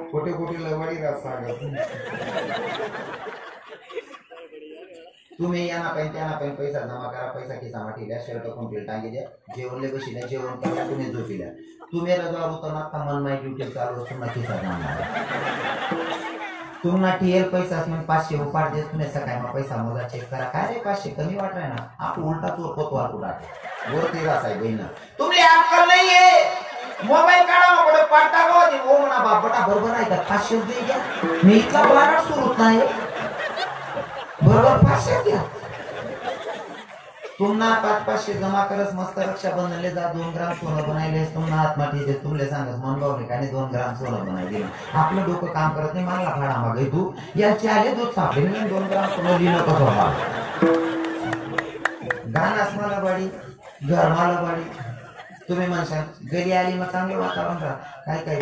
खोटे खोटे लवडी रात सांगत तुम्ही यांना पाहिजे पैसा जमा करा पैसा खिसा ठेवल्या शर्ट कंप्लीट टांगे द्या जेवणले बसिल्या जेवण करा तुम्ही झोपिल्या तुम्ही रजावर उतरणार मन माय ड्युटी चालू असून खिसा जमा तुम्हाला टीएल पैसा असं 500 उपाड देत तुम्ही सकाळी मग पैसा मोजा चेक करा काय रे 500 कमी वाटलाय ना आपण उलटा चोर पोतवार उडा वरती रासाय बहिणा तुम्ही अक्कल नाहीये मोबाईल काढा मग पाडता का होती ओ म्हणा बापटा बरोबर आहे का 500 दे घ्या मी इथला बारा सुरूच नाही बरोबर 500 घ्या तुम्हाला 500 जमा करस मस्त रक्षाबंधनले जा 2 ग्राम सोनं बनायले तुम्हाला हातमाठी दे तुमले सांगस मनभावने काय 2 ग्राम सोनं बनायले आपलं डोकं काम करत नाही मला भाडा मागे तू याचे आले दूध सापडे मी 2 ग्राम सोनं लिहिलं कसं गानास मला बाडी घर मला बाडी तुम्ही म्हणशाल घरी आली मग चांगलं वातावरण काय काय